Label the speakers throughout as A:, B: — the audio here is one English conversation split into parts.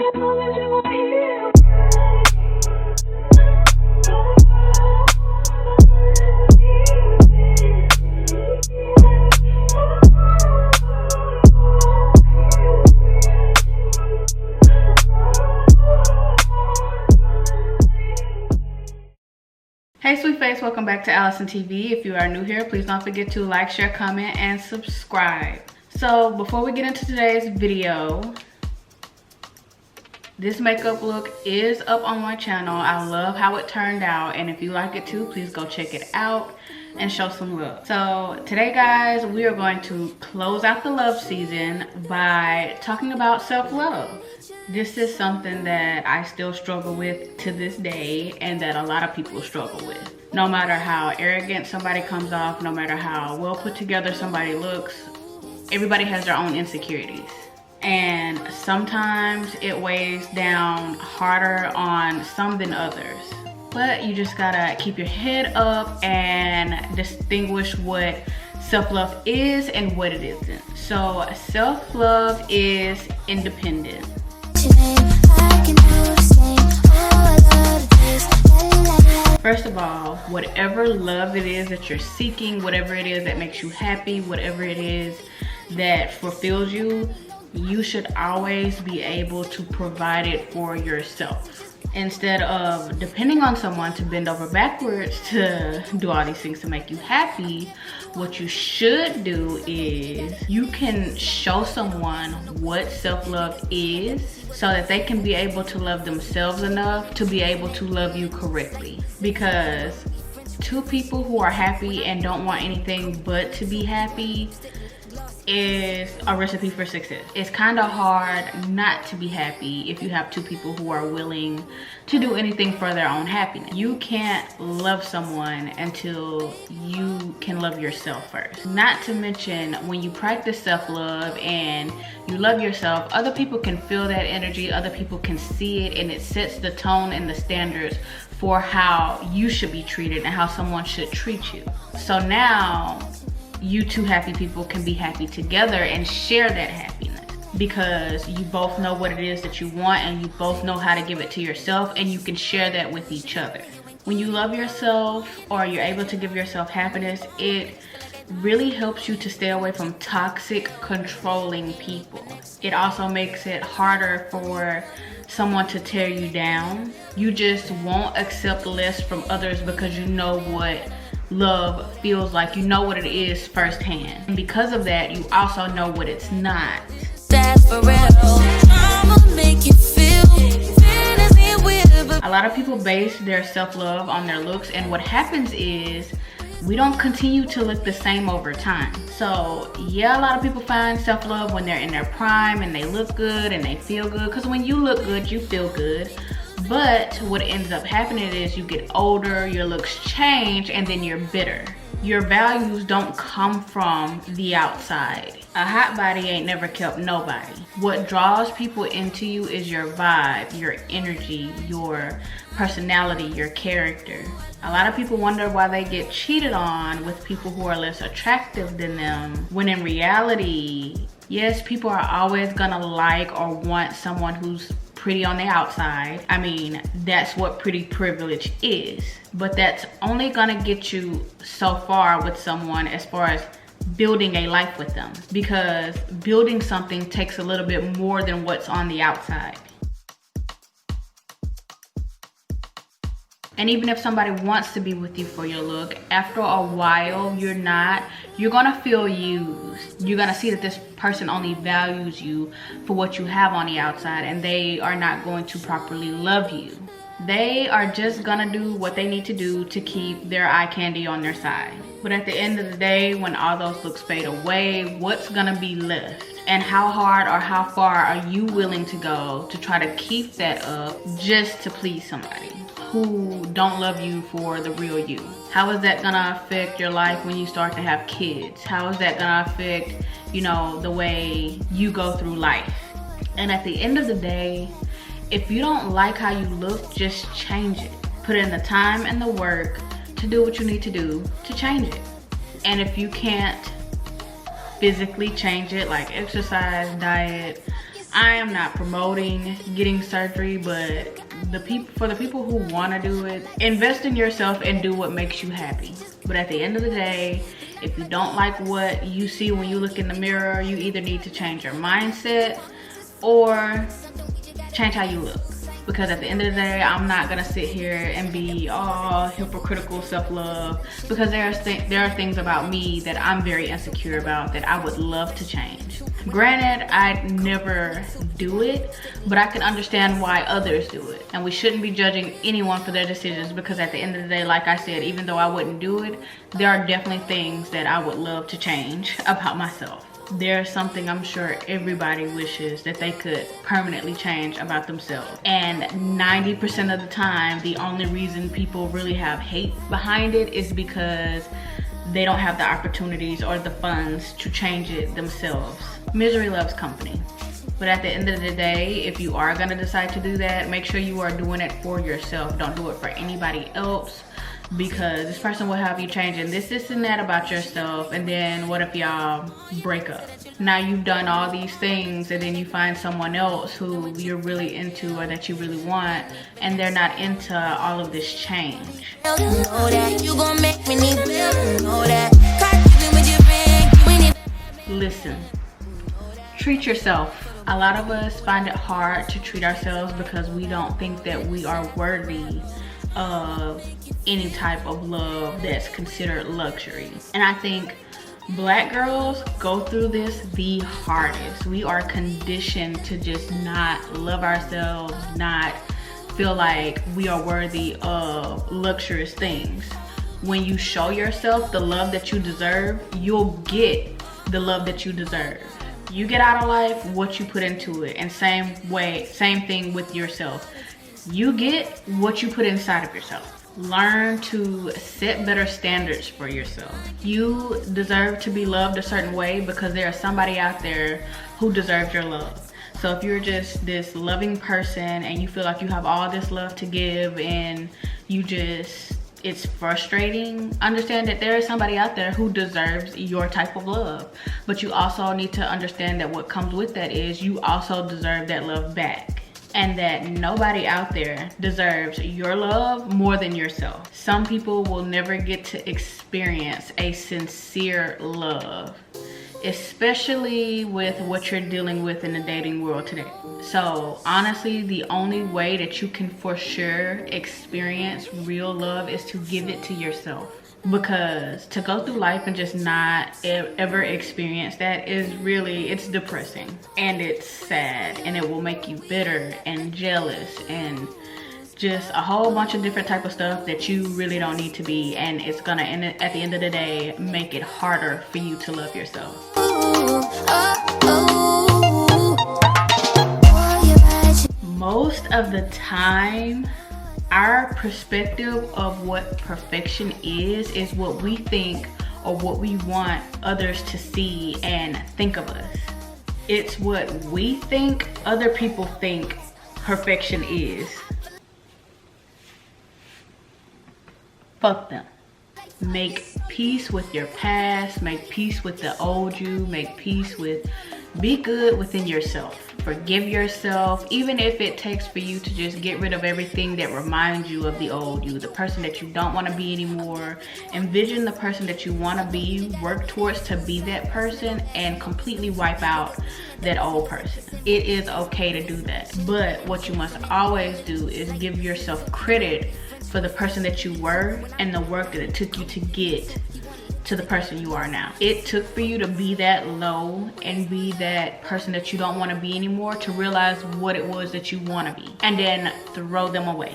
A: Hey sweet face, welcome back to Allison TV. If you are new here, please don't forget to like, share, comment, and subscribe. So before we get into today's video, this makeup look is up on my channel. I love how it turned out, and if you like it too, please go check it out and show some love. So today guys, we are going to close out the love season by talking about self-love. This is something that I still struggle with to this day, and that a lot of people struggle with. No matter how arrogant somebody comes off, no matter how well put together somebody looks, everybody has their own insecurities. And sometimes it weighs down harder on some than others. But you just gotta keep your head up and distinguish what self-love is and what it isn't. So self-love is independent. First of all, whatever love it is that you're seeking, whatever it is that makes you happy, whatever it is that fulfills you, you should always be able to provide it for yourself. Instead of depending on someone to bend over backwards to do all these things to make you happy, what you should do is you can show someone what self-love is so that they can be able to love themselves enough to be able to love you correctly. Because two people who are happy and don't want anything but to be happy is a recipe for success. It's kind of hard not to be happy if you have two people who are willing to do anything for their own happiness. You can't love someone until you can love yourself first. Not to mention, when you practice self-love and you love yourself, other people can feel that energy, other people can see it, and it sets the tone and the standards for how you should be treated and how someone should treat you. So now you two happy people can be happy together and share that happiness, because you both know what it is that you want and you both know how to give it to yourself, and you can share that with each other. When you love yourself or you're able to give yourself happiness, it really helps you to stay away from toxic, controlling people. It also makes it harder for someone to tear you down. You just won't accept less from others because you know what love feels like. You know what it is firsthand, and because of that you also know what it's not. That's for real. I'ma make you feel a lot of people base their self-love on their looks, and what happens is we don't continue to look the same over time. So yeah, a lot of people find self-love when they're in their prime and they look good and they feel good, because when you look good you feel good. But what ends up happening is you get older, your looks change, and then you're bitter. Your values don't come from the outside. A hot body ain't never kept nobody. What draws people into you is your vibe, your energy, your personality, your character. A lot of people wonder why they get cheated on with people who are less attractive than them, when in reality, yes, people are always gonna like or want someone who's pretty on the outside. I mean, that's what pretty privilege is. But that's only gonna get you so far with someone as far as building a life with them, because building something takes a little bit more than what's on the outside. And even if somebody wants to be with you for your look, after a while you're gonna feel used. You're gonna see that this person only values you for what you have on the outside, and they are not going to properly love you. They are just gonna do what they need to do to keep their eye candy on their side. But at the end of the day, when all those looks fade away, what's gonna be left? And how hard or how far are you willing to go to try to keep that up just to please somebody who don't love you for the real you? How is that gonna affect your life when you start to have kids? How is that gonna affect, the way you go through life? And at the end of the day, if you don't like how you look, just change it. Put in the time and the work to do what you need to do to change it. And if you can't physically change it, like exercise, diet, I am not promoting getting surgery, but for the people who want to do it, invest in yourself and do what makes you happy. But at the end of the day, if you don't like what you see when you look in the mirror, you either need to change your mindset or change how you look. Because at the end of the day, I'm not gonna sit here and be all hypocritical self-love, because there are things about me that I'm very insecure about that I would love to change. Granted, I'd never do it, but I can understand why others do it. And we shouldn't be judging anyone for their decisions, because at the end of the day, like I said, even though I wouldn't do it, there are definitely things that I would love to change about myself. There's something I'm sure everybody wishes that they could permanently change about themselves. And 90% of the time, the only reason people really have hate behind it is because they don't have the opportunities or the funds to change it themselves. Misery loves company. But at the end of the day, if you are gonna decide to do that, make sure you are doing it for yourself. Don't do it for anybody else, because this person will have you changing this and that about yourself, and then what if y'all break up? Now you've done all these things, and then you find someone else who you're really into or that you really want, and they're not into all of this change. Listen, treat yourself. A lot of us find it hard to treat ourselves because we don't think that we are worthy of any type of love that's considered luxury. And I think Black girls go through this the hardest. We are conditioned to just not love ourselves, not feel like we are worthy of luxurious things. When you show yourself the love that you deserve, you'll get the love that you deserve. You get out of life what you put into it, and same thing with yourself. You get what you put inside of yourself. Learn to set better standards for yourself. You deserve to be loved a certain way because there's somebody out there who deserves your love. So if you're just this loving person and you feel like you have all this love to give and it's frustrating, understand that there is somebody out there who deserves your type of love. But you also need to understand that what comes with that is you also deserve that love back. And that nobody out there deserves your love more than yourself. Some people will never get to experience a sincere love, especially with what you're dealing with in the dating world today. So honestly, the only way that you can for sure experience real love is to give it to yourself. Because to go through life and just not ever experience that is really, it's depressing and it's sad, and it will make you bitter and jealous and just a whole bunch of different type of stuff that you really don't need to be, and it's gonna at the end of the day make it harder for you to love yourself. Most of the time, our perspective of what perfection is what we think or what we want others to see and think of us. It's what we think other people think perfection is. Fuck them. Make peace with your past, make peace with the old you, be good within yourself. Forgive yourself, even if it takes for you to just get rid of everything that reminds you of the old you, the person that you don't want to be anymore. Envision the person that you want to be, work towards to be that person, and completely wipe out that old person. It is okay to do that. But what you must always do is give yourself credit for the person that you were and the work that it took you to get to the person you are now. It took for you to be that low and be that person that you don't want to be anymore to realize what it was that you want to be, and then throw them away.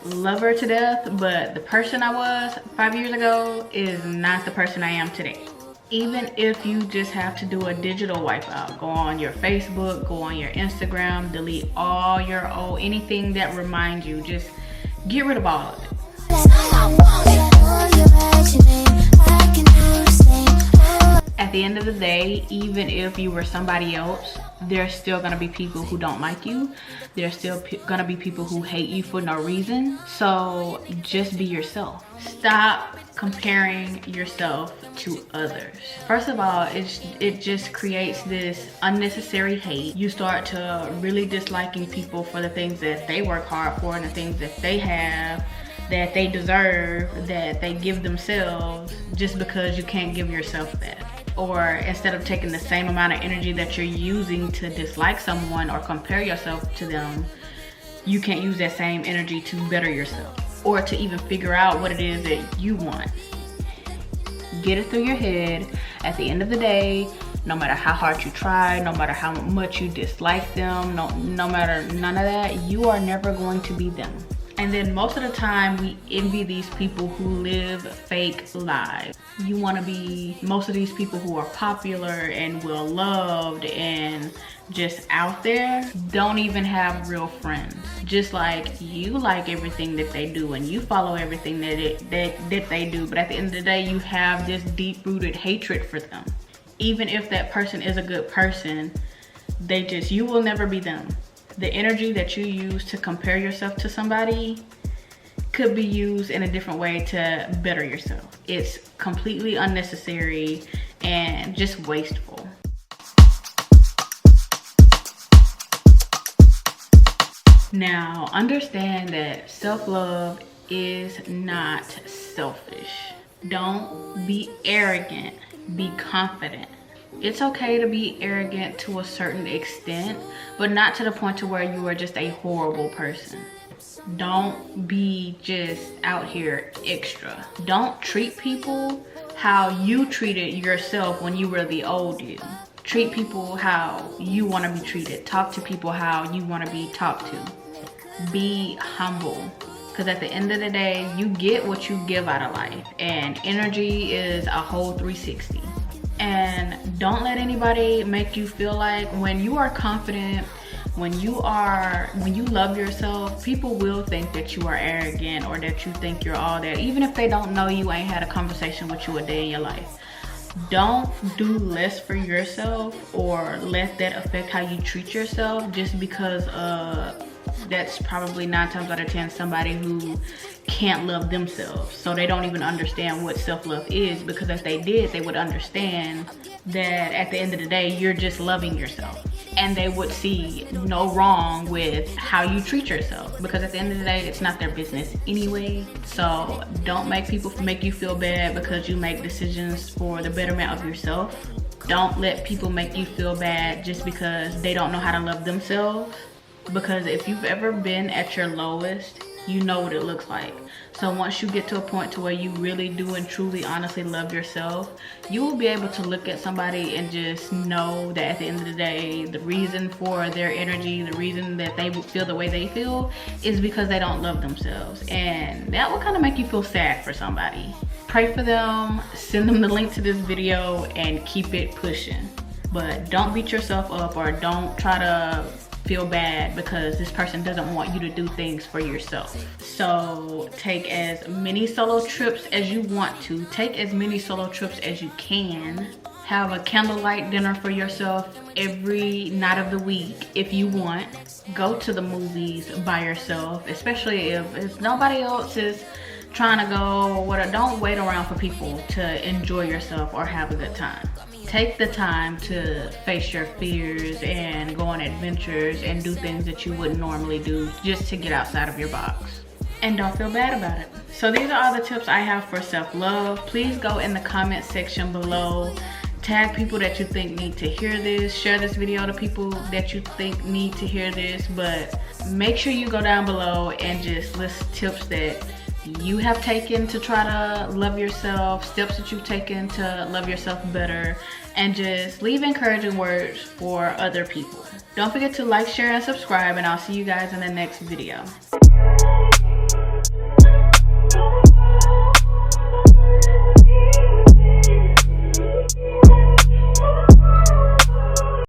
A: Love her to death, but the person I was 5 years ago is not the person I am today. Even if you just have to do a digital wipeout, go on your Facebook, go on your Instagram, delete all your old, anything that reminds you, just get rid of all of it. At the end of the day, even if you were somebody else, there's still gonna be people who don't like you. There's still gonna be people who hate you for no reason. So just be yourself. Stop comparing yourself to others. First of all, it just creates this unnecessary hate. You start to really disliking people for the things that they work hard for and the things that they have, that they deserve, that they give themselves, just because you can't give yourself that. Or instead of taking the same amount of energy that you're using to dislike someone or compare yourself to them, you can't use that same energy to better yourself or to even figure out what it is that you want. Get it through your head. At the end of the day, no matter how hard you try, no matter how much you dislike them, no matter none of that, you are never going to be them. And then most of the time we envy these people who live fake lives. You want to be most of these people who are popular and well loved and just out there, don't even have real friends. Just like you like everything that they do and you follow everything that they do, but at the end of the day you have this deep-rooted hatred for them. Even if that person is a good person, you will never be them. The energy that you use to compare yourself to somebody could be used in a different way to better yourself. It's completely unnecessary and just wasteful. Now, understand that self-love is not selfish. Don't be arrogant, be confident. It's okay to be arrogant to a certain extent, but not to the point to where you are just a horrible person. Don't be just out here extra. Don't treat people how you treated yourself when you were the old you. Treat people how you want to be treated. Talk to people how you want to be talked to. Be humble. Because at the end of the day, you get what you give out of life. And energy is a whole 360. And don't let anybody make you feel like when you are confident, when you love yourself, people will think that you are arrogant or that you think you're all that, even if they don't know you, ain't had a conversation with you a day in your life. Don't do less for yourself or let that affect how you treat yourself just because that's probably 9 times out of 10 somebody who can't love themselves, so they don't even understand what self-love is, because if they did, they would understand that at the end of the day you're just loving yourself, and they would see no wrong with how you treat yourself, because at the end of the day it's not their business anyway. So don't make people make you feel bad because you make decisions for the betterment of yourself. Don't let people make you feel bad just because they don't know how to love themselves. Because if you've ever been at your lowest, you know what it looks like. So once you get to a point to where you really do and truly honestly love yourself, you will be able to look at somebody and just know that at the end of the day, the reason for their energy, the reason that they feel the way they feel is because they don't love themselves. And that will kind of make you feel sad for somebody. Pray for them, send them the link to this video, and keep it pushing. But don't beat yourself up or don't try to feel bad because this person doesn't want you to do things for yourself. So take as many solo trips as you want to. Take as many solo trips as you can. Have a candlelight dinner for yourself every night of the week if you want. Go to the movies by yourself, especially if nobody else is trying to go or whatever. Don't wait around for people to enjoy yourself or have a good time. Take the time to face your fears and go on adventures and do things that you wouldn't normally do just to get outside of your box. And don't feel bad about it. So these are all the tips I have for self-love. Please go in the comment section below. Tag people that you think need to hear this. Share this video to people that you think need to hear this. But make sure you go down below and just list tips that you have taken to try to love yourself, steps that you've taken to love yourself better, and just leave encouraging words for other people. Don't forget to like, share, and subscribe, and I'll see you guys in the next video.